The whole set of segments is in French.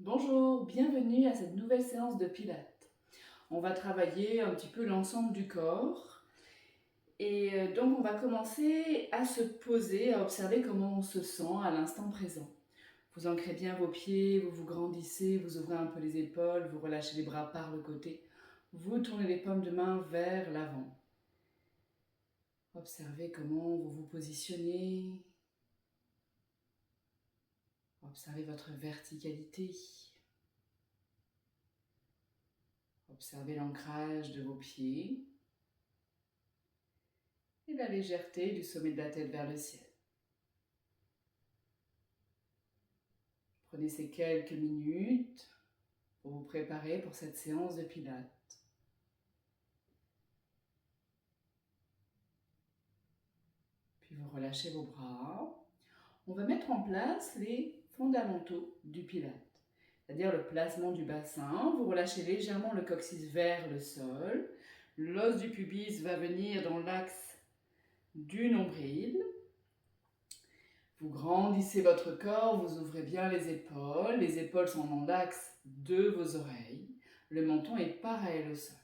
Bonjour, bienvenue à cette nouvelle séance de Pilates. On va travailler un petit peu l'ensemble du corps et donc on va commencer à se poser, à observer comment on se sent à l'instant présent. Vous ancrez bien vos pieds, vous vous grandissez, vous ouvrez un peu les épaules, vous relâchez les bras par le côté, vous tournez les paumes de main vers l'avant. Observez comment vous vous positionnez, observez votre verticalité. Observez l'ancrage de vos pieds et la légèreté du sommet de la tête vers le ciel. Prenez ces quelques minutes pour vous préparer pour cette séance de Pilates. Puis vous relâchez vos bras. On va mettre en place les fondamentaux du Pilates, c'est-à-dire le placement du bassin. Vous relâchez légèrement le coccyx vers le sol. L'os du pubis va venir dans l'axe du nombril. Vous grandissez votre corps, vous ouvrez bien les épaules sont dans l'axe de vos oreilles, le menton est parallèle au sol.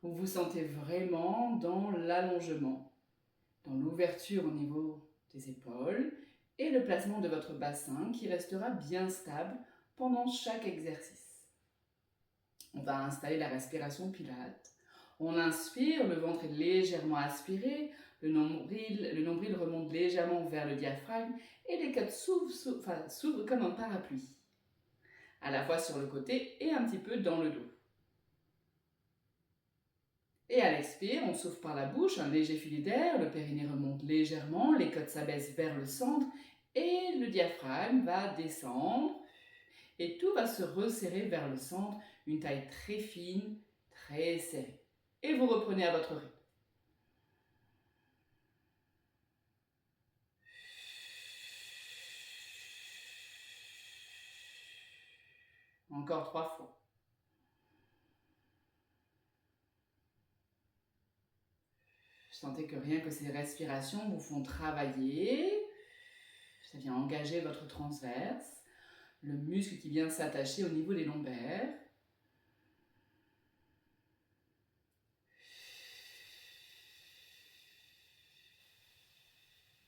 Vous vous sentez vraiment dans l'allongement, dans l'ouverture au niveau des épaules et le placement de votre bassin qui restera bien stable pendant chaque exercice. On va installer la respiration Pilates. On inspire, le ventre est légèrement aspiré, le nombril remonte légèrement vers le diaphragme et les côtes s'ouvrent comme un parapluie, à la fois sur le côté et un petit peu dans le dos. Et à l'expire, on souffle par la bouche, un léger filet d'air, le périnée remonte légèrement, les côtes s'abaissent vers le centre et le diaphragme va descendre et tout va se resserrer vers le centre, une taille très fine, très serrée. Et vous reprenez à votre rythme. Encore 3 fois. Sentez que rien que ces respirations vous font travailler. Ça vient engager votre transverse, le muscle qui vient s'attacher au niveau des lombaires.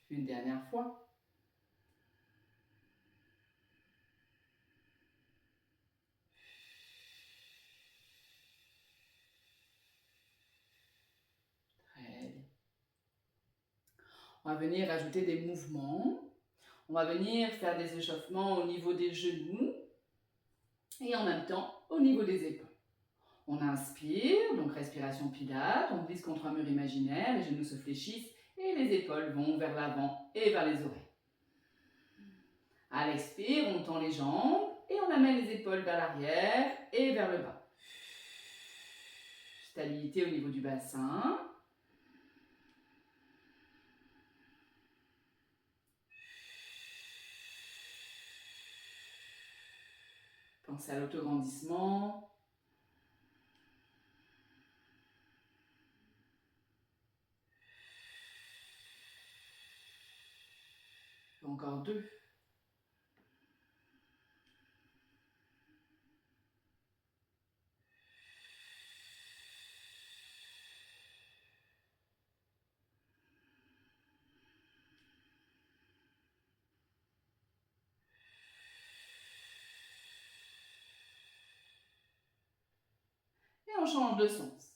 Une dernière fois. Très bien. On va venir ajouter des mouvements. On va venir faire des échauffements au niveau des genoux et en même temps au niveau des épaules. On inspire, donc respiration Pilates, on glisse contre un mur imaginaire, les genoux se fléchissent et les épaules vont vers l'avant et vers les oreilles. À l'expire, on tend les jambes et on amène les épaules vers l'arrière et vers le bas. Stabilité au niveau du bassin. Pensez à l'autograndissement. Encore 2. Et on change de sens.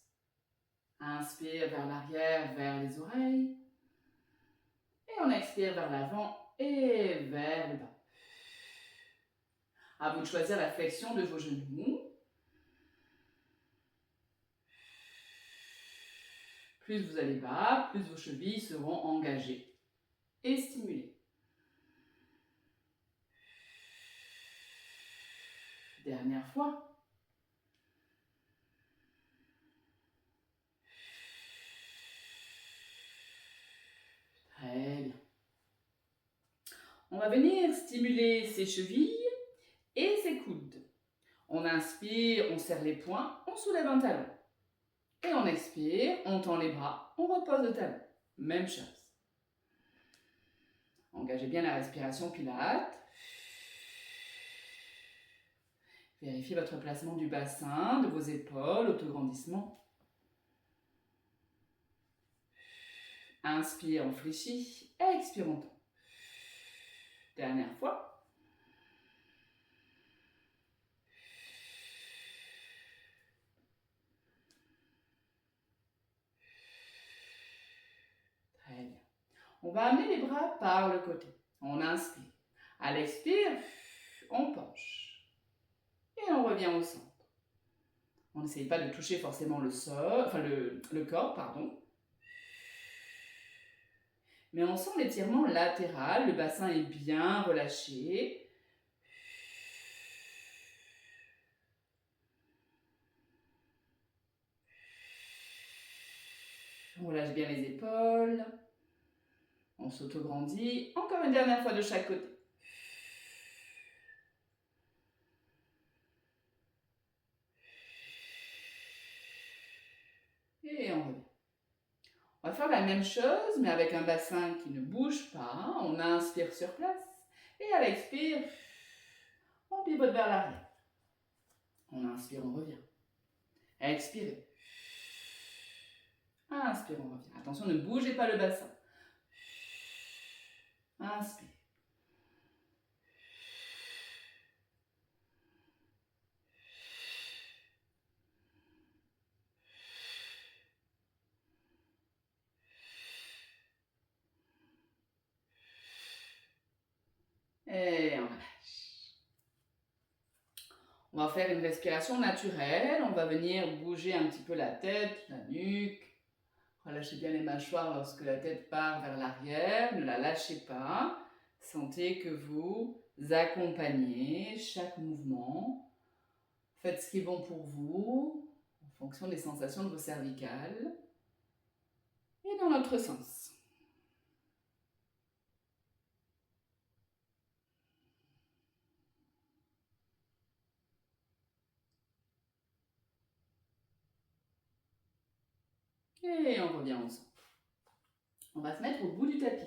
Inspire vers l'arrière, vers les oreilles. Et on expire vers l'avant et vers le bas. À vous de choisir la flexion de vos genoux. Plus vous allez bas, plus vos chevilles seront engagées et stimulées. Dernière fois. Très bien. On va venir stimuler ses chevilles et ses coudes. On inspire, on serre les poings, on soulève un talon. Et on expire, on tend les bras, on repose le talon. Même chose. Engagez bien la respiration Pilates. Vérifiez votre placement du bassin, de vos épaules, autograndissement. Inspire, on fléchit. Expire, on tend. Dernière fois. Très bien. On va amener les bras par le côté. On inspire. À l'expire, on penche. Et on revient au centre. On n'essaye pas de toucher forcément le sol, enfin le corps, pardon. Mais on sent l'étirement latéral, le bassin est bien relâché. On relâche bien les épaules. On s'autograndit. Encore une dernière fois de chaque côté. Et on revient. On va faire la même chose, mais avec un bassin qui ne bouge pas. On inspire sur place. Et à l'expire, on pivote vers l'arrière. On inspire, on revient. Expirez. Inspire, on revient. Attention, ne bougez pas le bassin. Inspire. Et on relâche. On va faire une respiration naturelle. On va venir bouger un petit peu la tête, la nuque. Relâchez bien les mâchoires lorsque la tête part vers l'arrière. Ne la lâchez pas. Sentez que vous accompagnez chaque mouvement. Faites ce qui est bon pour vous, en fonction des sensations de vos cervicales. Et dans l'autre sens. Et on revient au centre. On va se mettre au bout du tapis.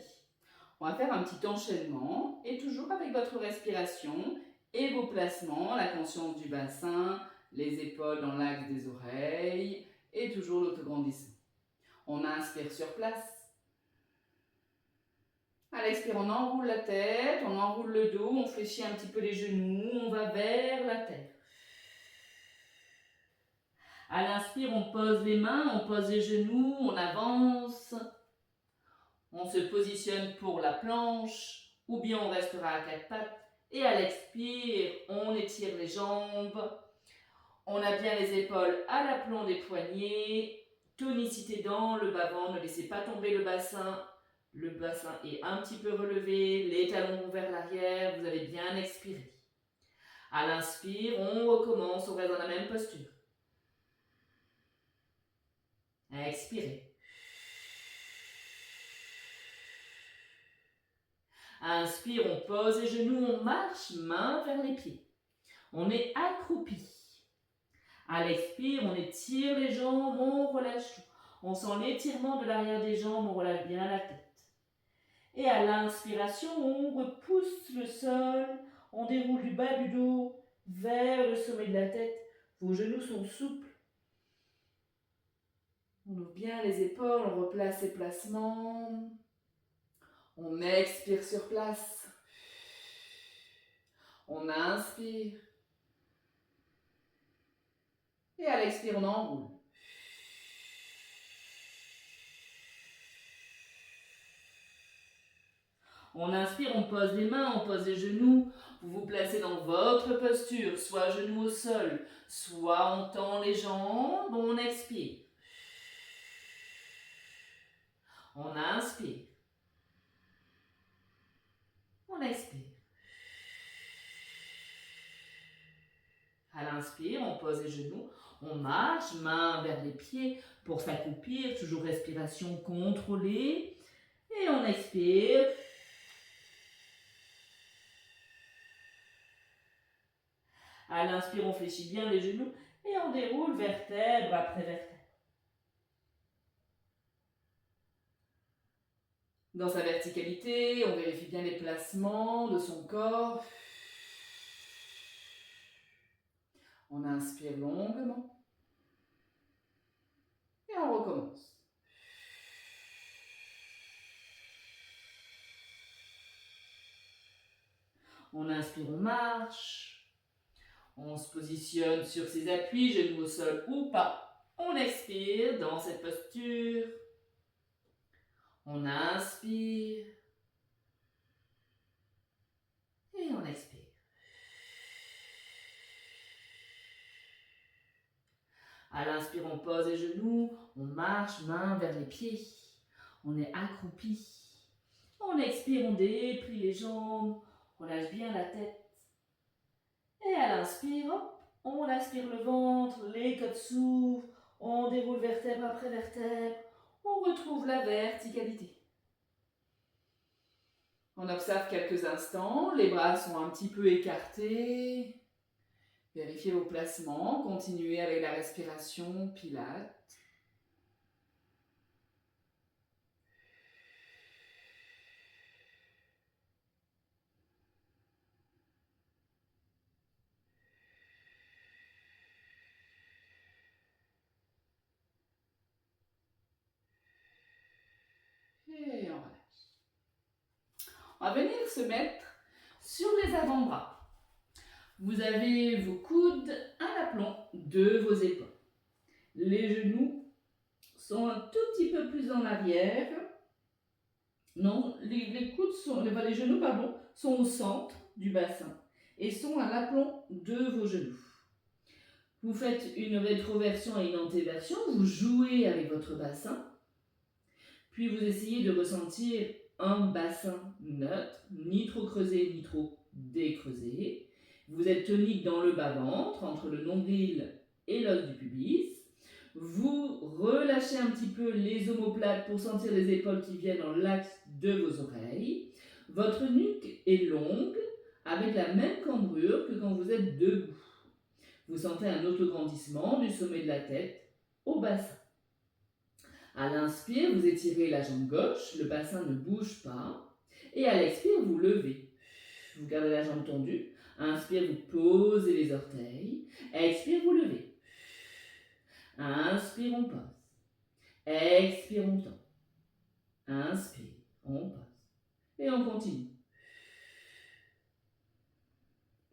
On va faire un petit enchaînement et toujours avec votre respiration et vos placements, la conscience du bassin, les épaules dans l'axe des oreilles et toujours l'autograndissement. On inspire sur place. À l'expire, on enroule la tête, on enroule le dos, on fléchit un petit peu les genoux, on va vers la terre. À l'inspire, on pose les mains, on pose les genoux, on avance. On se positionne pour la planche ou bien on restera à quatre pattes. Et à l'expire, on étire les jambes. On a bien les épaules à l'aplomb des poignets. Tonicité dans le bas-ventre, ne laissez pas tomber le bassin. Le bassin est un petit peu relevé, les talons vont vers l'arrière, vous avez bien expiré. À l'inspire, on recommence, on reste dans la même posture. Expirez. Inspire, on pose les genoux, on marche, main vers les pieds. On est accroupi. À l'expire, on étire les jambes, on relâche tout. On sent l'étirement de l'arrière des jambes, on relâche bien la tête. Et à l'inspiration, on repousse le sol, on déroule du bas du dos vers le sommet de la tête. Vos genoux sont souples. On ouvre bien les épaules, on replace les placements. On expire sur place. On inspire. Et à l'expire, on enroule. On inspire, on pose les mains, on pose les genoux. Vous vous placez dans votre posture, soit genoux au sol, soit on tend les jambes, on expire. On inspire. On expire. À l'inspire, on pose les genoux, on marche, main vers les pieds pour s'accroupir, toujours respiration contrôlée. Et on expire. À l'inspire, on fléchit bien les genoux et on déroule vertèbre après vertèbre. Dans sa verticalité, on vérifie bien les placements de son corps. On inspire longuement. Et on recommence. On inspire, on marche. On se positionne sur ses appuis, genoux au sol ou pas. On expire dans cette posture. On inspire. Et on expire. À l'inspire, on pose les genoux. On marche, main vers les pieds. On est accroupi. On expire, on déplie les jambes. Relâche bien la tête. Et à l'inspire, hop, on aspire le ventre, les côtes s'ouvrent, on déroule vertèbre après vertèbre, on retrouve la verticalité. On observe quelques instants, les bras sont un petit peu écartés. Vérifiez vos placements, continuez avec la respiration Pilates. Et on relâche. On va venir se mettre sur les avant-bras. Vous avez vos coudes à l'aplomb de vos épaules. Les genoux sont un tout petit peu plus en arrière. Non, les genoux sont au centre du bassin et sont à l'aplomb de vos genoux. Vous faites une rétroversion et une antéversion, vous jouez avec votre bassin, puis vous essayez de ressentir un bassin neutre, ni trop creusé, ni trop décreusé. Vous êtes tonique dans le bas-ventre, entre le nombril et l'os du pubis. Vous relâchez un petit peu les omoplates pour sentir les épaules qui viennent dans l'axe de vos oreilles. Votre nuque est longue, avec la même cambrure que quand vous êtes debout. Vous sentez un autograndissement du sommet de la tête au bassin. À l'inspire, vous étirez la jambe gauche, le bassin ne bouge pas. Et à l'expire, vous levez. Vous gardez la jambe tendue. Inspire, vous posez les orteils. Expire, vous levez. Inspire, on pose. Expire, on tend. Inspire, on pose. Et on continue.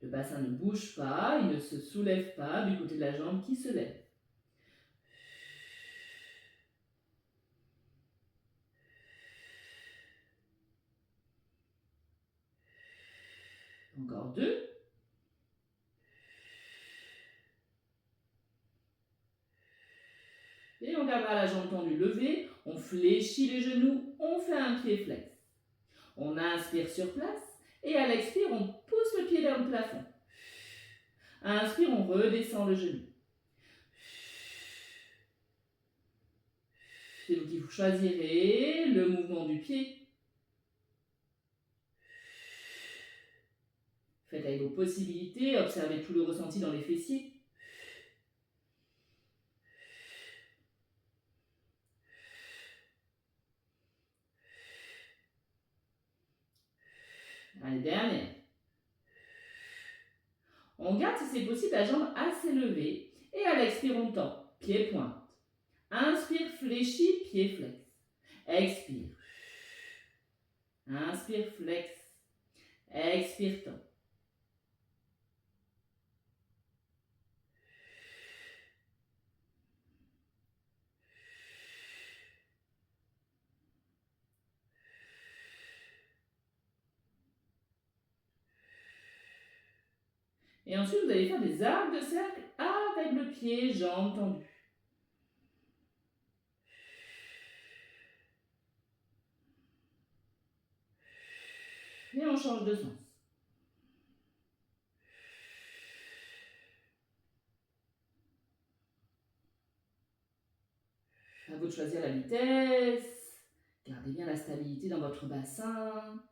Le bassin ne bouge pas, il ne se soulève pas du côté de la jambe qui se lève. Encore 2. Et on gardera la jambe tendue levée, on fléchit les genoux, on fait un pied flex. On inspire sur place et à l'expire, on pousse le pied vers le plafond. Inspire, on redescend le genou. C'est vous qui choisirez le mouvement du pied. Faites avec vos possibilités, observez tout le ressenti dans les fessiers. Allez, dernière. On garde, si c'est possible, la jambe assez levée. Et à l'expire, on tend. Pied pointe. Inspire, fléchis, pied flex. Expire. Inspire, flex. Expire, tend. Et ensuite, vous allez faire des arcs de cercle avec le pied, jambes tendues. Et on change de sens. À vous de choisir la vitesse. Gardez bien la stabilité dans votre bassin.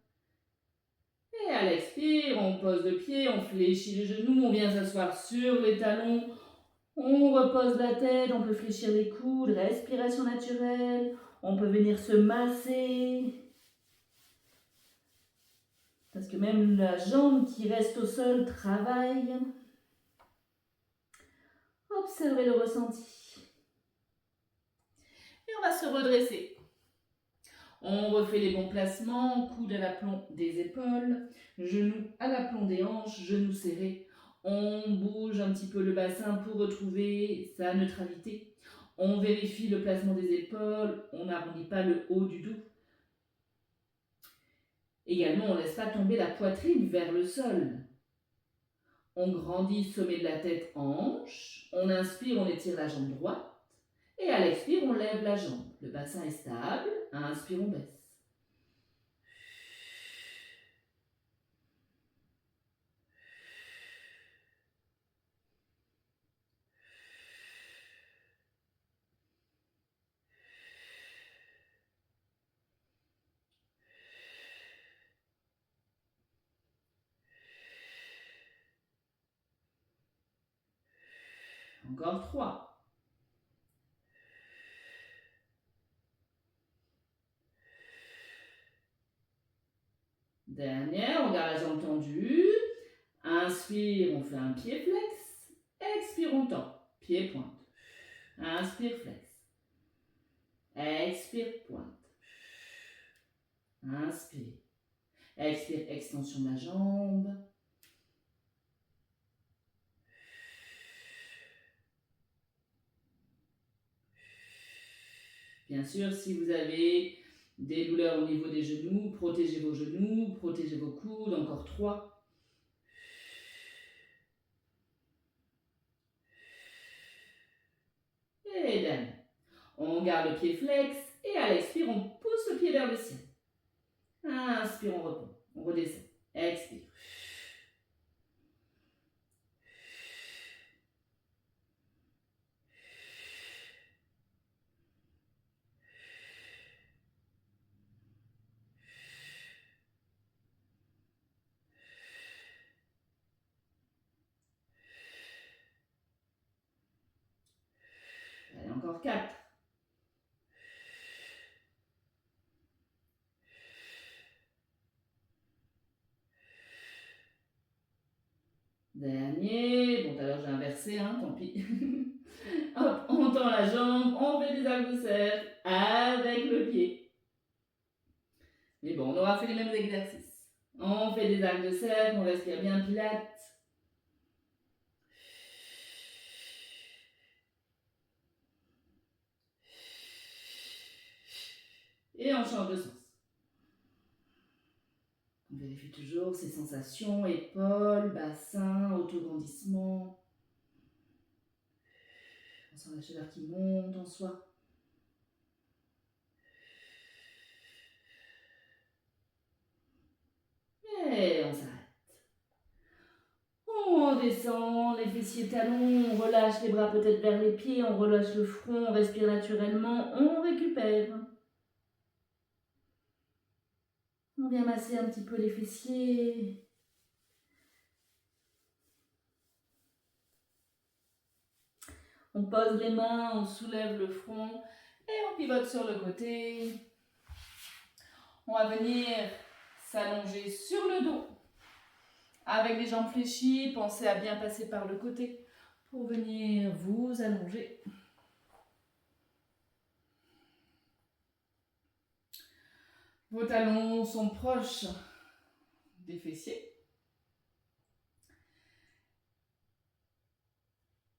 Et à l'expire, on pose le pied, on fléchit les genoux, on vient s'asseoir sur les talons. On repose la tête, on peut fléchir les coudes, respiration naturelle. On peut venir se masser. Parce que même la jambe qui reste au sol travaille. observez le ressenti. Et on va se redresser. On refait les bons placements, coude à l'aplomb des épaules, genoux à l'aplomb des hanches, genoux serrés. On bouge un petit peu le bassin pour retrouver sa neutralité. On vérifie le placement des épaules, on n'arrondit pas le haut du dos. Également, on ne laisse pas tomber la poitrine vers le sol. On grandit sommet de la tête, hanche. On inspire, on étire la jambe droite. Et à l'expire, on lève la jambe. Le bassin est stable. Inspire, on baisse. Encore 3. Dernière, on garde la jambe tendue. Inspire, on fait un pied flex. Expire, on tend. Pied pointe. Inspire, flex. Expire, pointe. Inspire. Expire, extension de la jambe. Bien sûr, si vous avez des douleurs au niveau des genoux, protégez vos genoux, protégez vos coudes. Encore 3. Et dernier. On garde le pied flex et à l'expire, on pousse le pied vers le ciel. Inspire, on repose. On redescend. Expire. Allez, encore 4. Dernier. Bon, tout à l'heure j'ai inversé, tant pis. Hop, on tend la jambe, on fait des arcs de cercle avec le pied. Mais bon, on aura fait les mêmes exercices. On fait des arcs de cercle, on respire bien pilates. Et on change de sens. On vérifie toujours ces sensations, épaules, bassin, autograndissement. On sent la chaleur qui monte en soi. Et on s'arrête. On descend, les fessiers talons, on relâche les bras peut-être vers les pieds, on relâche le front, on respire naturellement, on récupère. On vient masser un petit peu les fessiers. On pose les mains, on soulève le front et on pivote sur le côté. On va venir s'allonger sur le dos. Avec les jambes fléchies, pensez à bien passer par le côté pour venir vous allonger. Vos talons sont proches des fessiers.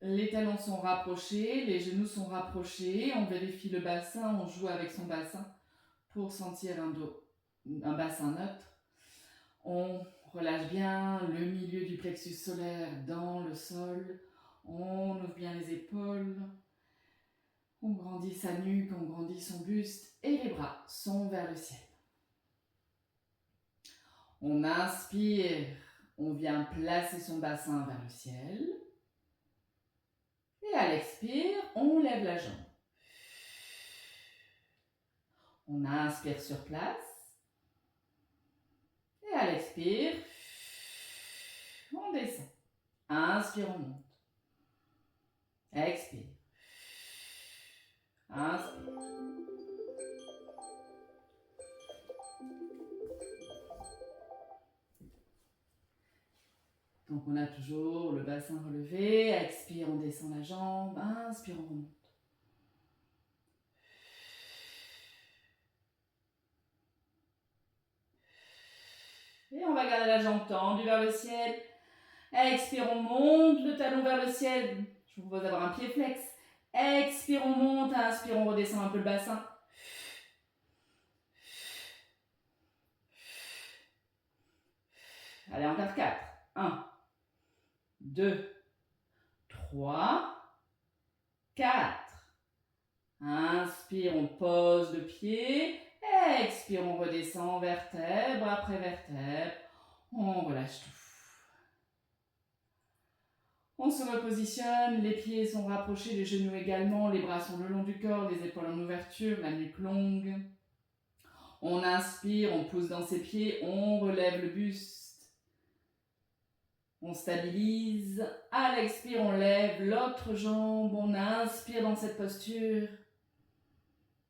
Les talons sont rapprochés, les genoux sont rapprochés. On vérifie le bassin, on joue avec son bassin pour sentir un bassin neutre. On relâche bien le milieu du plexus solaire dans le sol. On ouvre bien les épaules. On grandit sa nuque, on grandit son buste et les bras sont vers le ciel. On inspire, on vient placer son bassin vers le ciel. Et à l'expire, on lève la jambe. On inspire sur place. Et à l'expire, on descend. Inspire, on monte. Expire. Inspire. Donc on a toujours le bassin relevé, expire, on descend la jambe, inspire, on remonte. Et on va garder la jambe tendue vers le ciel. Expire, on monte le talon vers le ciel. Je vous propose d'avoir un pied flex. Expire, on monte, inspire, on redescend un peu le bassin. Allez, encore 4. 1, 2, 3, 4. Inspire, on pose le pied. Expire, on redescend vertèbre après vertèbre. On relâche tout. On se repositionne, les pieds sont rapprochés, les genoux également, les bras sont le long du corps, les épaules en ouverture, la nuque longue. On inspire, on pousse dans ses pieds, on relève le buste. On stabilise. À l'expire, on lève l'autre jambe, on inspire dans cette posture.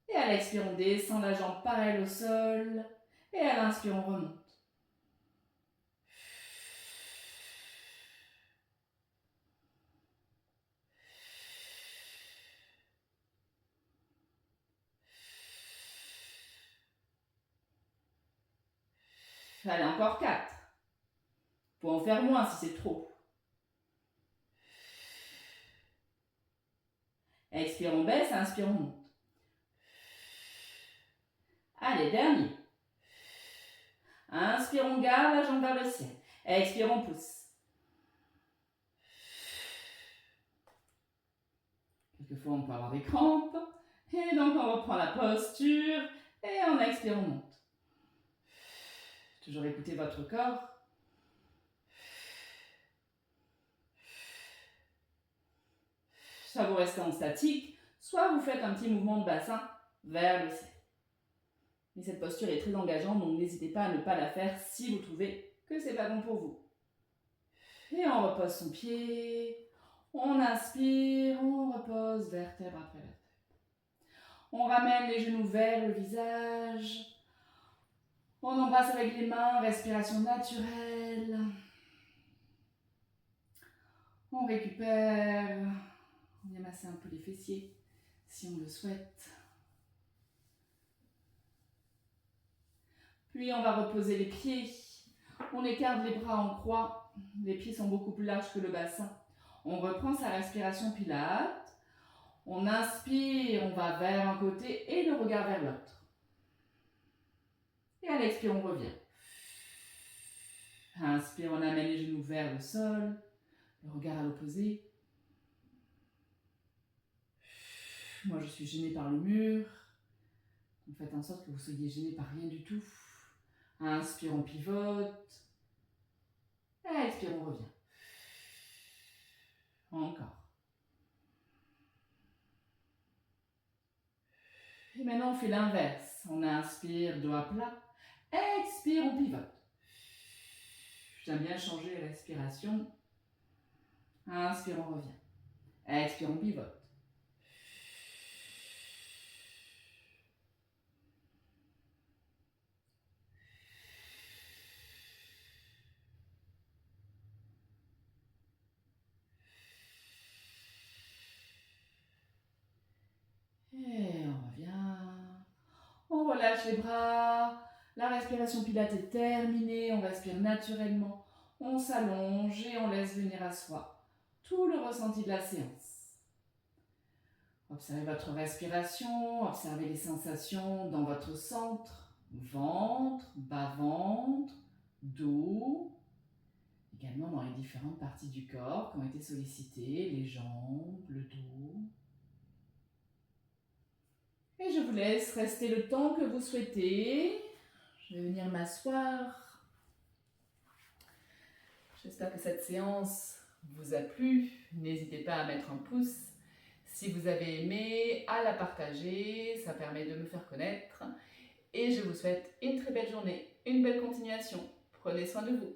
Et à l'expire, on descend la jambe parallèle au sol. Et à l'inspire, on remonte. Allez, encore 4. Vous pouvez en faire moins si c'est trop. Expire, on baisse, inspire, on monte. Allez, dernier. Inspire, on garde la jambe vers le ciel. Expire, on pousse. Quelquefois, on peut avoir des crampes. Et donc, on reprend la posture. Et on expire, on monte. Toujours écoutez votre corps. Soit vous restez en statique, soit vous faites un petit mouvement de bassin vers le ciel. Et cette posture est très engageante, donc n'hésitez pas à ne pas la faire si vous trouvez que c'est pas bon pour vous. Et on repose son pied, on inspire, on repose vertèbre après vertèbre. On ramène les genoux vers le visage. On embrasse avec les mains, respiration naturelle. On récupère. On vient masser un peu les fessiers si on le souhaite. Puis on va reposer les pieds. On écarte les bras en croix. Les pieds sont beaucoup plus larges que le bassin. On reprend sa respiration pilate. On inspire, on va vers un côté et le regard vers l'autre. Et à l'expire, on revient. Inspire, on amène les genoux vers le sol. Le regard à l'opposé. Moi, je suis gênée par le mur. Donc, faites en sorte que vous soyez gêné par rien du tout. Inspire, on pivote. Expire, on revient. Encore. Et maintenant, on fait l'inverse. On inspire, doigt plat. Expire, on pivote. J'aime bien changer la respiration. Inspire, on revient. Expire, on pivote. Et on revient. On relâche les bras. La respiration pilate est terminée. On respire naturellement. On s'allonge et on laisse venir à soi tout le ressenti de la séance. Observez votre respiration. Observez les sensations dans votre centre. Ventre, bas-ventre, dos. Également dans les différentes parties du corps qui ont été sollicitées. Les jambes, le dos. Et je vous laisse rester le temps que vous souhaitez. Je vais venir m'asseoir. J'espère que cette séance vous a plu. N'hésitez pas à mettre un pouce. Si vous avez aimé, à la partager. Ça permet de me faire connaître. Et je vous souhaite une très belle journée, une belle continuation. Prenez soin de vous.